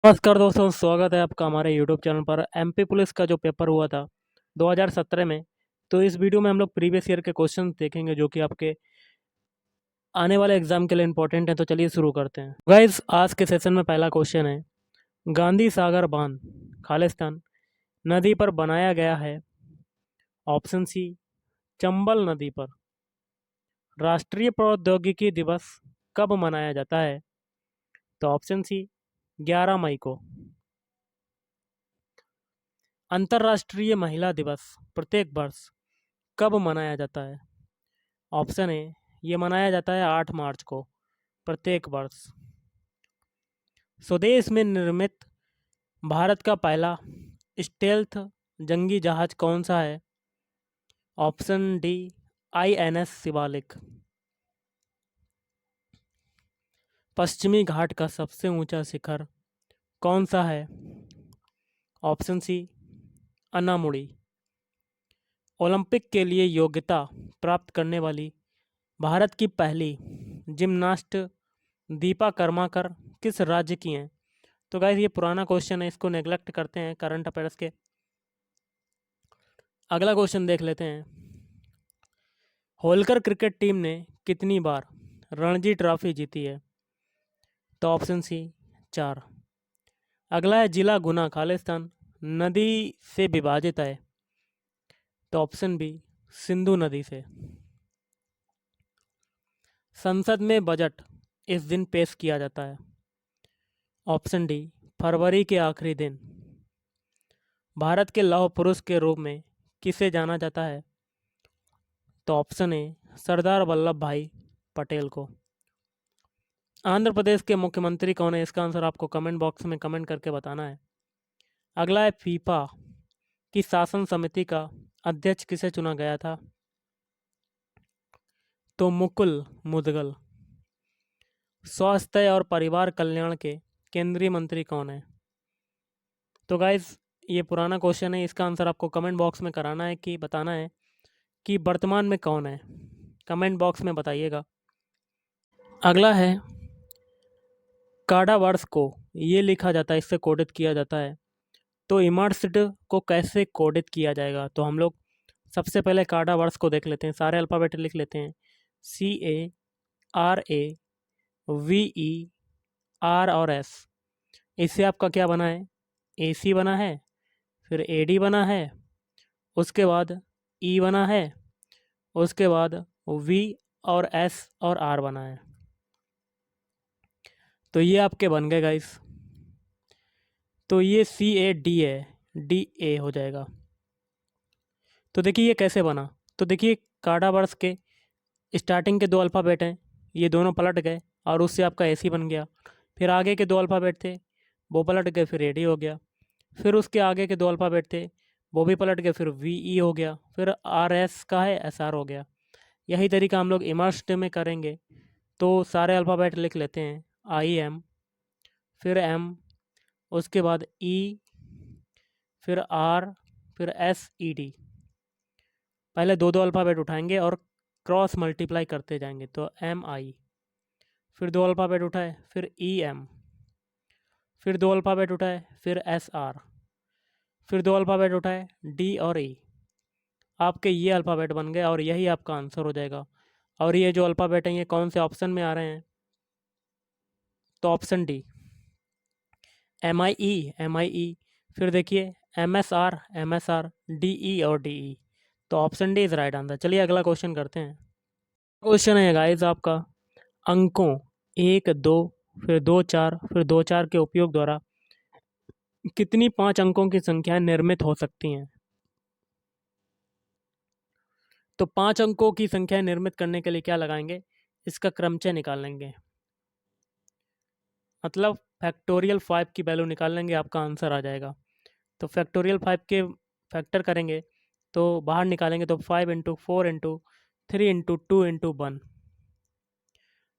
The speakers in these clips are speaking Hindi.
नमस्कार दोस्तों, स्वागत है आपका हमारे यूट्यूब चैनल पर। एमपी पुलिस का जो पेपर हुआ था 2017 में, तो इस वीडियो में हम लोग प्रीवियस ईयर के क्वेश्चन देखेंगे जो कि आपके आने वाले एग्जाम के लिए इंपॉर्टेंट है। तो चलिए शुरू करते हैं गाइस। आज के सेशन में पहला क्वेश्चन है, गांधी सागर बांध खालिस्तान नदी पर बनाया गया है। ऑप्शन सी, चंबल नदी पर। राष्ट्रीय प्रौद्योगिकी दिवस कब मनाया जाता है? तो ऑप्शन सी, 11 मई को। अंतर्राष्ट्रीय महिला दिवस प्रत्येक वर्ष कब मनाया जाता है? ऑप्शन ए, ये मनाया जाता है 8 मार्च को प्रत्येक वर्ष। स्वदेश में निर्मित भारत का पहला स्टेल्थ जंगी जहाज कौन सा है? Option D, INS Shivalik. पश्चिमी घाट का सबसे ऊंचा शिखर कौन सा है? Option C, Anamudi. ओलंपिक के लिए योग्यता प्राप्त करने वाली भारत की पहली जिमनास्ट दीपा कर्माकर किस राज्य की हैं? तो गाइस ये पुराना क्वेश्चन है, इसको नेग्लेक्ट करते हैं करंट अफेयर्स के। अगला क्वेश्चन देख लेते हैं। होलकर क्रिकेट टीम ने कितनी बार रणजी ट्रॉफी जीती है? तो ऑप्शन सी, 4। अगला है, जिला गुना खालिस्तान नदी से विभाजित है? तो ऑप्शन बी, सिंधु नदी से। संसद में बजट इस दिन पेश किया जाता है? ऑप्शन डी, फरवरी के आखिरी दिन। भारत के लौह पुरुष के रूप में किसे जाना जाता है? तो ऑप्शन ए, सरदार वल्लभ भाई पटेल को। आंध्र प्रदेश के मुख्यमंत्री कौन है? इसका आंसर आपको कमेंट बॉक्स में कमेंट करके बताना है। अगला है, फीफा की शासन समिति का अध्यक्ष किसे चुना गया था? तो मुकुल मुदगल। स्वास्थ्य और परिवार कल्याण के केंद्रीय मंत्री कौन है? तो गाइज ये पुराना क्वेश्चन है, इसका आंसर आपको कमेंट बॉक्स में कराना है कि बताना है कि वर्तमान में कौन है। कमेंट बॉक्स में बताइएगा। अगला है, काडा वर्ष को ये लिखा जाता है, इससे कोडित किया जाता है। तो इमर्स्ड को कैसे कोडित किया जाएगा? तो हम लोग सबसे पहले काडा वर्ड्स को देख लेते हैं, सारे अल्फ़ाबेट लिख लेते हैं। CARAVER और S। इससे आपका क्या बना है? AC बना है, फिर AD बना है, उसके बाद E बना है, उसके बाद V और S और R बना है। तो ये आपके बन गए गाइस। तो ये CAD है, DA हो जाएगा। तो देखिए ये कैसे बना। तो देखिए काडा वर्ड्स के स्टार्टिंग के 2 अल्फ़ाबेट हैं, ये दोनों पलट गए और उससे आपका AC बन गया। फिर आगे के 2 अल्फ़ाबेट थे, वो पलट गए, फिर AD हो गया। फिर उसके आगे के 2 अल्फ़ाबेट थे, वो भी पलट गए, फिर VE हो गया। फिर RS का है, SR हो गया। यही तरीका हम लोग इमर्स्ड में करेंगे। तो सारे अल्फ़ाबेट लिख लेते हैं। IM, फिर M, उसके बाद E, फिर R, फिर SED। पहले 2-2 अल्फ़ाबेट उठाएंगे और क्रॉस मल्टीप्लाई करते जाएंगे। तो MI, फिर 2 अल्फ़ाबेट उठाए, फिर EM, फिर 2 अल्फ़ाबेट उठाए, फिर SR, फिर 2 अल्फ़ाबेट उठाए, D और E। आपके ये अल्फ़ाबेट बन गए और यही आपका आंसर हो जाएगा। और ये जो अल्फ़ाबेट हैं ये कौन से ऑप्शन में आ रहे हैं? तो ऑप्शन डी, MIE, फिर देखिए MSR, DE और DE। तो option D is right answer. चलिए अगला क्वेश्चन करते हैं। क्वेश्चन है गाइस आपका, अंकों 1, 2, फिर 2, 4, फिर 2, 4 के उपयोग द्वारा कितनी 5 अंकों की संख्याएं निर्मित हो सकती हैं? तो 5 अंकों की संख्याएं निर्मित करने के लिए क्या लगाएंगे? इसका क्रमचय निकाल लेंगे, मतलब फैक्टोरियल 5 की वैल्यू निकाल लेंगे, आपका आंसर आ जाएगा। तो फैक्टोरियल 5 के फैक्टर करेंगे तो बाहर निकालेंगे तो 5 इंटू 4 इंटू 3 इंटू 2 इंटू 1।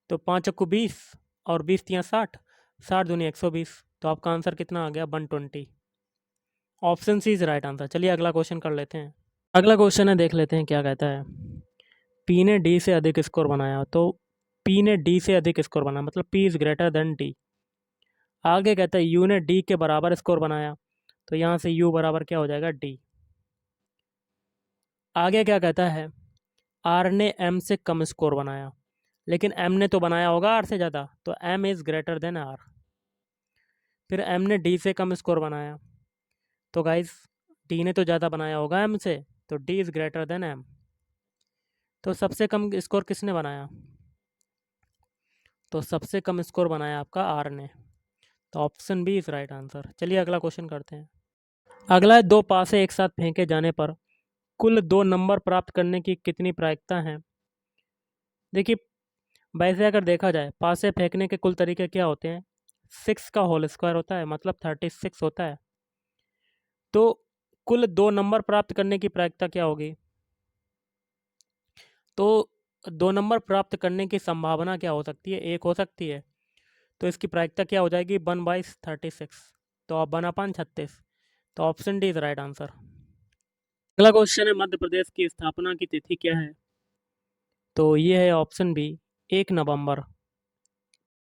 तो 5 को 20 और 20 तियाँ 60, 60 दूनी 120। तो आपका आंसर कितना आ गया? 120। Option C is right answer. चलिए अगला क्वेश्चन कर लेते हैं। अगला क्वेश्चन है, देख लेते हैं क्या कहता है। पी ने डी से अधिक स्कोर बनाया। तो पी ने डी से अधिक स्कोर बनाया मतलब P is greater than D. आगे कहता है यू ने डी के बराबर स्कोर बनाया, तो यहाँ से यू बराबर क्या हो जाएगा, डी। आगे क्या कहता है, आर ने एम से कम स्कोर बनाया, लेकिन एम ने तो बनाया होगा आर से ज़्यादा, तो M is greater than R. फिर एम ने डी से कम स्कोर बनाया, तो गाइस डी ने तो ज़्यादा बनाया होगा एम से, तो D is greater than M. तो सबसे कम स्कोर किसने बनाया, तो सबसे कम स्कोर बनाया आपका आर ने, तो option B is right answer. चलिए अगला क्वेश्चन करते हैं। अगला है, दो पासे एक साथ फेंके जाने पर कुल 2 नंबर प्राप्त करने की कितनी प्रायिकता है। देखिए वैसे अगर देखा जाए पासे फेंकने के कुल तरीके क्या होते हैं, 6 का होल स्क्वायर होता है, मतलब 36 होता है। तो कुल 2 नंबर प्राप्त करने की प्रायिकता क्या होगी, तो 2 नंबर प्राप्त करने की संभावना क्या हो सकती है, 1 हो सकती है। तो इसकी प्रायिकता क्या हो जाएगी, 1/36, तो अब 1/36, तो option D is right answer. अगला क्वेश्चन है, मध्य प्रदेश की स्थापना की तिथि क्या है, तो ये है ऑप्शन बी 1 नवंबर।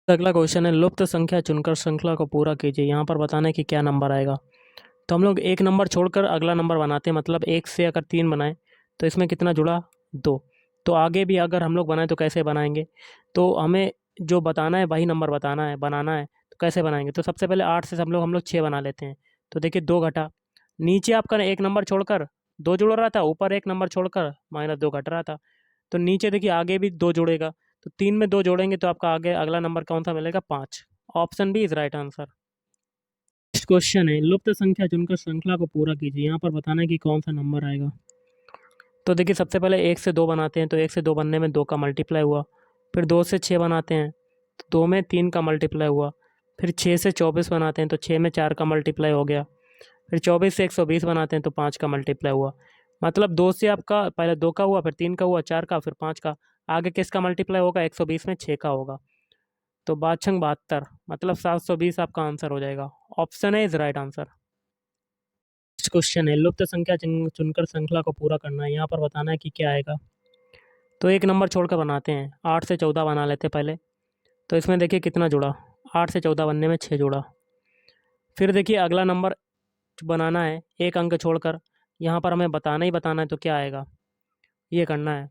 अगला क्वेश्चन है, लुप्त संख्या चुनकर श्रृंखला को पूरा कीजिए, यहाँ पर बताना है कि क्या नंबर आएगा। तो हम लोग 1 नंबर छोड़कर अगला नंबर बनाते हैं, मतलब 1 से अगर 3 बनाएं तो इसमें कितना जुड़ा, 2। तो आगे भी अगर हम लोग बनाएं तो कैसे बनाएंगे, तो हमें जो बताना है वही नंबर बताना है, बनाना है। तो कैसे बनाएंगे, तो सबसे पहले 8 से हम लोग 6 बना लेते हैं। तो देखिए 2 घटा, नीचे आपका 1 नंबर छोड़कर 2 जुड़ रहा था, ऊपर 1 नंबर छोड़कर -2 घट रहा था। तो नीचे देखिए आगे भी 2 जुड़ेगा, तो 3 में 2 जोड़ेंगे तो आपका आगे अगला नंबर कौन सा मिलेगा, 5। Option B is right answer. Next question है, लुप्त संख्या चुनकर श्रृंखला को पूरा कीजिए, यहाँ पर बताना है कि कौन सा नंबर आएगा। तो देखिए सबसे पहले 1 से 2 बनाते हैं, तो 1 से 2 बनने में 2 का मल्टीप्लाई हुआ। फिर 2 से 6 बनाते हैं, तो 2 में 3 का मल्टीप्लाई हुआ। फिर 6 से 24 बनाते हैं, तो 6 में 4 का मल्टीप्लाई हो गया। फिर 24 से 120 बनाते हैं, तो 5 का मल्टीप्लाई हुआ। मतलब 2 से आपका पहले 2 का हुआ, फिर 3 का हुआ, 4 का, फिर 5 का। आगे किसका मल्टीप्लाई होगा, 120 में 6 का होगा। तो 5×6 = 72, मतलब 720 आपका आंसर हो जाएगा। ऑप्शन है is right answer. Next question है, लुप्त संख्या चुनकर श्रृंखला को पूरा करना है, यहाँ पर बताना है कि क्या आएगा। तो 1 नंबर छोड़कर बनाते हैं, 8 से 14 बना लेते हैं पहले। तो इसमें देखिए कितना जुड़ा, 8 से 14 बनने में 6 जुड़ा। फिर देखिए अगला नंबर बनाना है 1 अंक छोड़कर, यहाँ पर हमें बताना ही बताना है, तो क्या आएगा ये करना है।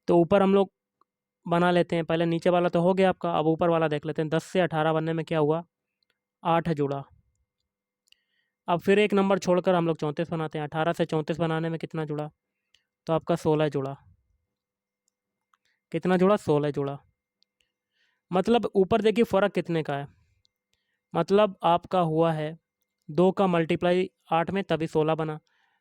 तो ऊपर हम लोग बना लेते हैं, पहले नीचे वाला तो हो गया आपका, अब ऊपर वाला देख लेते हैं। 10 से 18 बनने में क्या हुआ, 8 जुड़ा। अब फिर 1 नंबर छोड़कर हम लोग 34 बनाते हैं, 18 से 34 बनाने में कितना जुड़ा, तो आपका 16 जुड़ा। कितना जुड़ा, 16 जुड़ा। मतलब ऊपर देखिए फ़र्क कितने का है, मतलब आपका हुआ है 2 का मल्टीप्लाई 8 में, तभी 16 बना।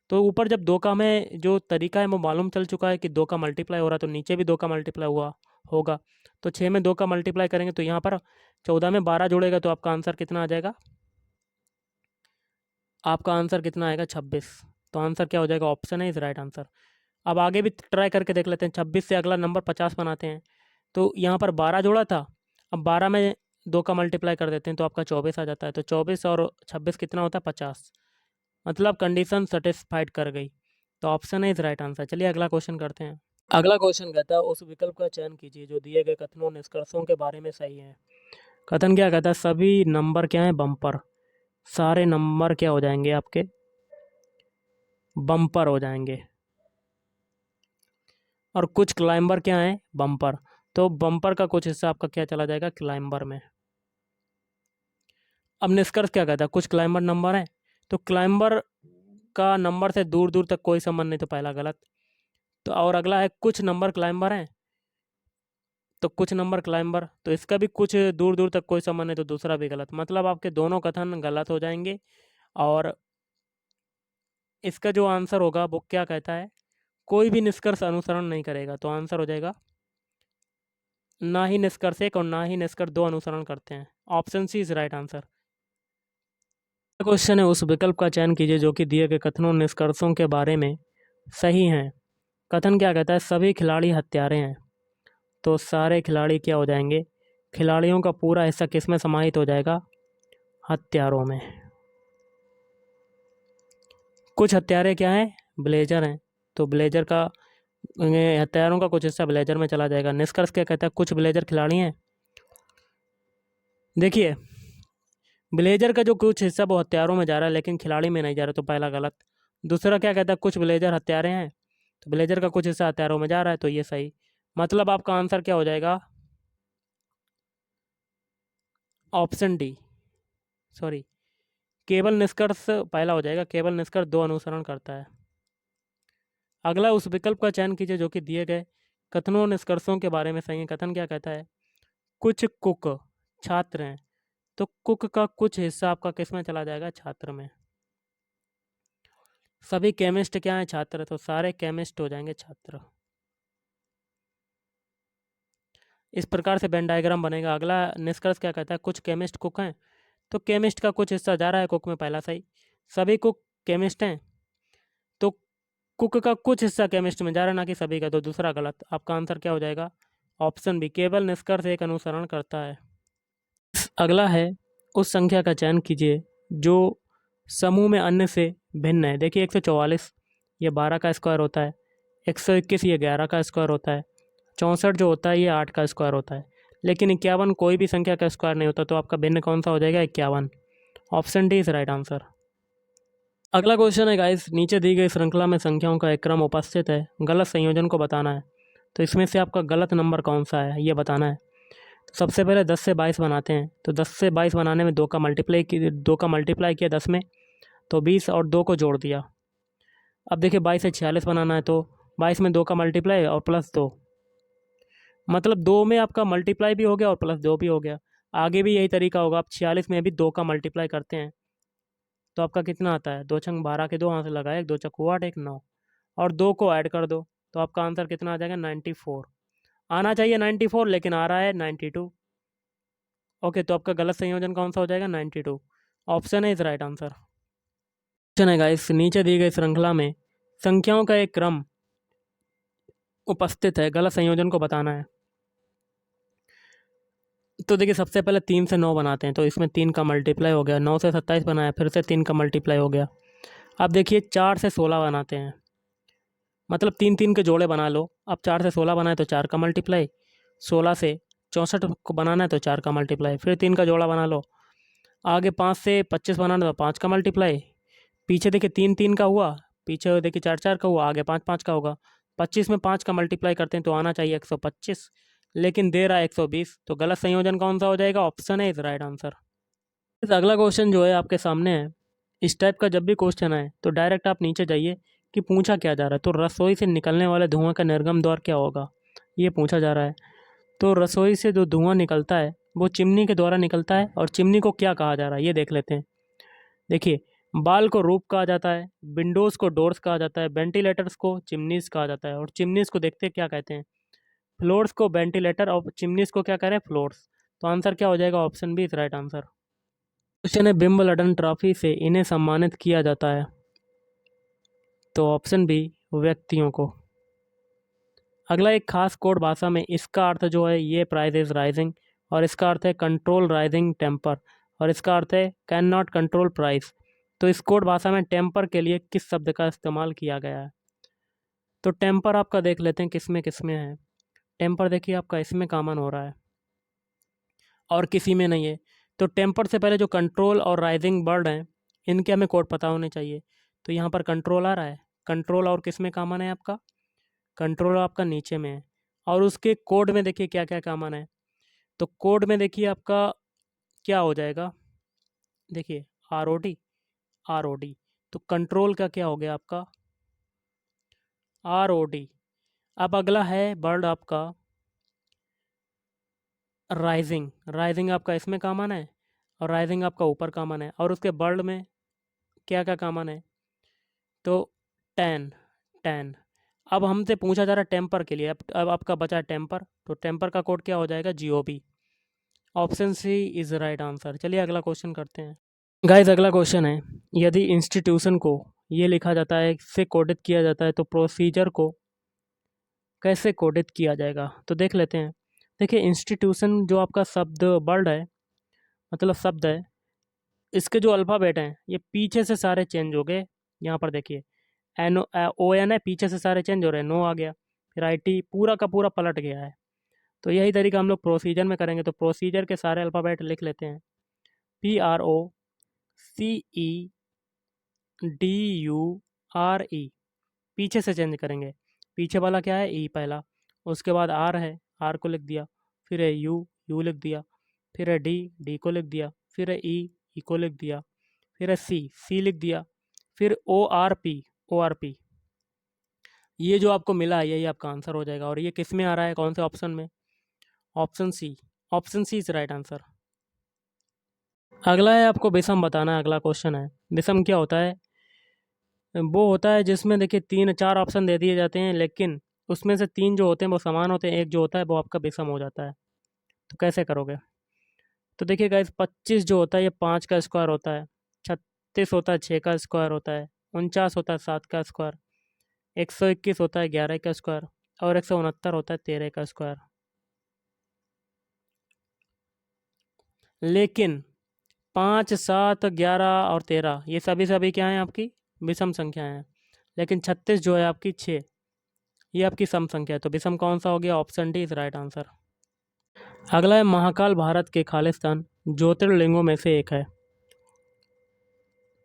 तो ऊपर जब 2 का हमें जो तरीका है वो मालूम चल चुका है कि 2 का मल्टीप्लाई हो रहा है, तो नीचे भी 2 का मल्टीप्लाई हुआ होगा। तो 6 में 2 का मल्टीप्लाई करेंगे तो यहाँ पर 14 में 12 जुड़ेगा, तो आपका आंसर कितना आ जाएगा, आपका आंसर कितना आएगा, 26। तो आंसर क्या हो जाएगा, ऑप्शन है इज राइट आंसर। अब आगे भी ट्राई करके देख लेते हैं, 26 से अगला नंबर 50 बनाते हैं। तो यहाँ पर 12 जोड़ा था, अब 12 में 2 का मल्टीप्लाई कर देते हैं, तो आपका 24 आ जाता है। तो 24 और 26 कितना होता है, 50। मतलब कंडीशन सेटिस्फाइड कर गई, तो ऑप्शन है इज राइट आंसर। चलिए अगला क्वेश्चन करते हैं। अगला क्वेश्चन कहता है, उस विकल्प का चयन कीजिए जो दिए गए कथनों निष्कर्षों के बारे में सही है। कथन क्या कहता है, सभी नंबर क्या है, बम्पर। सारे नंबर क्या हो जाएंगे आपके, बम्पर हो जाएंगे। और कुछ क्लाइंबर क्या है, बम्पर। तो बम्पर का कुछ हिस्सा आपका क्या चला जाएगा, क्लाइंबर में। अब निष्कर्ष क्या कहता है, कुछ क्लाइंबर नंबर है, तो क्लाइंबर का नंबर से दूर दूर तक कोई संबंध नहीं, तो पहला गलत। तो और अगला है, कुछ नंबर क्लाइंबर हैं, तो कुछ नंबर क्लाइंबर, तो इसका भी कुछ दूर दूर तक कोई संबंध नहीं, तो दूसरा भी गलत। मतलब आपके दोनों कथन गलत हो जाएंगे। और इसका जो आंसर होगा वो क्या कहता है, कोई भी निष्कर्ष अनुसरण नहीं करेगा, तो आंसर हो जाएगा ना ही निष्कर्ष 1 और ना ही निष्कर्ष 2 अनुसरण करते हैं। Option C is right answer. Question है, उस विकल्प का चयन कीजिए जो कि दिए गए कथनों निष्कर्षों के बारे में सही हैं। कथन क्या कहता है, सभी खिलाड़ी हत्यारे हैं, तो सारे खिलाड़ी क्या हो जाएंगे, खिलाड़ियों का पूरा हिस्सा किस में समाहित हो जाएगा, हत्यारों में। कुछ हत्यारे क्या हैं, ब्लेजर हैं, तो ब्लेजर का हत्यारों का कुछ हिस्सा ब्लेजर में चला जाएगा। निष्कर्ष क्या कहता है, कुछ ब्लेजर खिलाड़ी हैं। देखिए ब्लेजर का जो कुछ हिस्सा वो हथियारों में जा रहा है लेकिन खिलाड़ी में नहीं जा रहा, तो पहला गलत। दूसरा क्या कहता है, कुछ ब्लेजर हथियारे हैं, तो ब्लेजर का कुछ हिस्सा हथियारों में जा रहा है, तो ये सही। मतलब आपका आंसर क्या हो जाएगा, ऑप्शन डी, सॉरी, केवल निष्कर्ष पहला हो जाएगा, केवल निष्कर्ष दो अनुसरण करता है। अगला उस विकल्प का चयन कीजिए जो कि दिए गए कथनों निष्कर्षों के बारे में सही है। कथन क्या कहता है, कुछ कुक छात्र हैं, तो कुक का कुछ हिस्सा आपका किस में चला जाएगा, छात्र में। सभी केमिस्ट क्या हैं, छात्र, तो सारे केमिस्ट हो जाएंगे छात्र। इस प्रकार से वेन डायग्राम बनेगा। अगला निष्कर्ष क्या कहता है, कुछ केमिस्ट कुक हैं, तो केमिस्ट का कुछ हिस्सा जा रहा है कुक में, पहला सही। सभी कुक केमिस्ट हैं, तो कुक का कुछ हिस्सा केमिस्ट में जा रहा है, ना कि सभी का, तो दूसरा गलत। आपका आंसर क्या हो जाएगा, ऑप्शन बी, केवल निष्कर्ष एक अनुसरण करता है। अगला है, उस संख्या का चयन कीजिए जो समूह में अन्य से भिन्न है। देखिए 144 ये 12 का स्क्वायर होता है, 121 ये 11 का स्क्वायर होता है, 64 जो होता है ये 8 का स्क्वायर होता है, लेकिन 51 कोई भी संख्या का स्क्वायर नहीं होता, तो आपका भिन्न कौन सा हो जाएगा, 51। Option D is right answer. अगला क्वेश्चन है गाइस, नीचे दी गई श्रृंखला में संख्याओं का एक क्रम उपस्थित है, गलत संयोजन को बताना है। तो इसमें से आपका गलत नंबर कौन सा है ये बताना है। तो सबसे पहले 10 से 22 बनाते हैं, तो 10 से 22 बनाने में 2 का मल्टीप्लाई किया 10 में, तो 20 और 2 को जोड़ दिया। अब देखिए 22 से 46 बनाना है, तो 22 में 2 का मल्टीप्लाई और प्लस 2, मतलब 2 में आपका मल्टीप्लाई भी हो गया और प्लस 2 भी हो गया। आगे भी यही तरीका होगा, आप 46 में भी 2 का मल्टीप्लाई करते हैं, तो आपका कितना आता है, 2 छंग 12 के 2 हाथ से लगाए, 2 चक्कू 8 एक 9, और 2 को ऐड कर दो, तो आपका आंसर कितना आ जाएगा, 94। आना चाहिए 94 लेकिन आ रहा है 92। ओके, तो आपका गलत संयोजन कौन सा हो जाएगा, 92। ऑप्शन है इज राइट आंसर। क्वेश्चन है गाइस, नीचे दी गई श्रृंखला में संख्याओं का एक क्रम उपस्थित है, गलत संयोजन को बताना है। तो देखिए सबसे पहले 3 से 9 बनाते हैं, तो इसमें 3 का मल्टीप्लाई हो गया, 9 से 27 बनाया, फिर से 3 का मल्टीप्लाई हो गया। अब देखिए 4 से 16 बनाते हैं, मतलब 3 3 के जोड़े बना लो। अब 4 से 16 बनाए तो 4 का मल्टीप्लाई, 16 से 64 को बनाना है तो 4 का मल्टीप्लाई, फिर 3 का जोड़ा बना लो। आगे 5 से 25 बनाना तो 5 का मल्टीप्लाई, पीछे देखिए 3 3 का हुआ, पीछे देखिए 4 4 का हुआ, आगे 5 5 का होगा। 25 में 5 का मल्टीप्लाई करते हैं तो आना चाहिए 125, लेकिन दे रहा है 120, तो गलत संयोजन कौन सा हो जाएगा, ऑप्शन है इज राइट आंसर। इस अगला क्वेश्चन जो है आपके सामने है, इस टाइप का जब भी क्वेश्चन आए तो डायरेक्ट आप नीचे जाइए कि पूछा क्या जा रहा है। तो रसोई से निकलने वाले धुआं का निर्गम द्वार क्या होगा, ये पूछा जा रहा है। तो रसोई से जो धुआं निकलता है वो चिमनी के द्वारा निकलता है, और चिमनी को क्या कहा जा रहा है ये देख लेते हैं। देखिए, बाल को रूफ कहा जाता है, विंडोज़ को डोर्स कहा जाता है, वेंटिलेटर्स को चिमनीज कहा जाता है, और चिमनीज को देखते क्या कहते हैं, फ्लोर्स को वेंटिलेटर, और चिमनीज को क्या कह रहे हैं, फ्लोर्स। तो आंसर क्या हो जाएगा, option B is right answer. Question है, विंबलडन ट्रॉफी से इन्हें सम्मानित किया जाता है, तो ऑप्शन बी, व्यक्तियों को। अगला, एक खास कोड भाषा में इसका अर्थ जो है ये प्राइस इज राइजिंग, और इसका अर्थ है कंट्रोल राइजिंग टेम्पर, और इसका अर्थ है कैन नॉट कंट्रोल प्राइस। तो इस कोड भाषा में टेम्पर के लिए किस शब्द का इस्तेमाल किया गया है। तो टेम्पर आपका देख लेते हैं किस में है। टेम्पर देखिए आपका इसमें कॉमन हो रहा है और किसी में नहीं है। तो टेम्पर से पहले जो कंट्रोल और राइजिंग वर्ड हैं इनके हमें कोड पता होने चाहिए। तो यहाँ पर कंट्रोल आ रहा है, कंट्रोल और किस में कॉमन है आपका, कंट्रोल आपका नीचे में है, और उसके कोड में देखिए क्या क्या कॉमन है। तो कोड में देखिए आपका क्या हो जाएगा, देखिए आर ओ डी, तो कंट्रोल का क्या हो गया आपका, ROD। अब अगला है वर्ड आपका राइजिंग। राइजिंग आपका इसमें कॉमन है, और राइजिंग आपका ऊपर कॉमन है, और उसके वर्ड में क्या क्या कॉमन है, तो टेन टेन। अब हमसे पूछा जा रहा है टेम्पर के लिए, अब आपका बचा है टेम्पर, तो टेम्पर का कोड क्या हो जाएगा, GOP। Option C is right answer. चलिए अगला क्वेश्चन करते हैं गाइस। अगला क्वेश्चन है, यदि इंस्टीट्यूशन को ये लिखा जाता है, से कोडित किया जाता है, तो प्रोसीजर को कैसे कोडित किया जाएगा, तो देख लेते हैं। देखिए इंस्टीट्यूशन जो आपका शब्द वर्ड है, मतलब शब्द है, इसके जो अल्फ़ाबेट हैं ये पीछे से सारे चेंज हो गए। यहाँ पर देखिए ON है, पीछे से सारे चेंज हो रहे हैं, नो आ गया, फिर IT पूरा का पूरा पलट गया है। तो यही तरीका हम लोग प्रोसीजर में करेंगे, तो प्रोसीजर के सारे अल्फ़ाबेट लिख लेते हैं। PROCEDURE, पीछे से चेंज करेंगे। पीछे वाला क्या है, ई पहला, उसके बाद आर है, आर को लिख दिया, फिर है यू, यू लिख दिया, फिर है डी, डी को लिख दिया, फिर है ई, ई को लिख दिया, फिर है सी, सी लिख दिया, फिर O R P, O R P. ये जो आपको मिला है यही आपका आंसर हो जाएगा। और ये किस में आ रहा है, कौन से ऑप्शन में? Option C, option C is right answer. अगला है आपको विषम बताना है, अगला क्वेश्चन है। विषम क्या होता है? वो होता है जिसमें देखिए तीन चार ऑप्शन दे दिए जाते हैं, लेकिन उसमें से तीन जो होते हैं वो समान होते हैं, एक जो होता है वो आपका विषम हो जाता है। तो कैसे करोगे? तो देखिए गाइस, 25 जो होता है ये 5 का स्क्वायर होता है, 36 होता है 6 का स्क्वायर होता है, 49 होता है 7 का स्क्वायर, 121 होता है 11 का स्क्वायर, और 169 होता है 13 का स्क्वायर। लेकिन 5, 7, 11 और 13 ये सभी सभी क्या हैं, आपकी विषम संख्या हैं। लेकिन 36 जो है आपकी 6, ये आपकी सम संख्या है। तो विषम कौन सा हो गया? Option D is right answer. अगला है महाकाल भारत के खालिस्तान ज्योतिर्लिंगों में से एक है।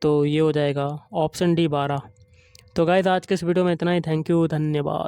तो ये हो जाएगा ऑप्शन डी 12। तो गाइस आज के इस वीडियो में इतना ही। थैंक यू, धन्यवाद।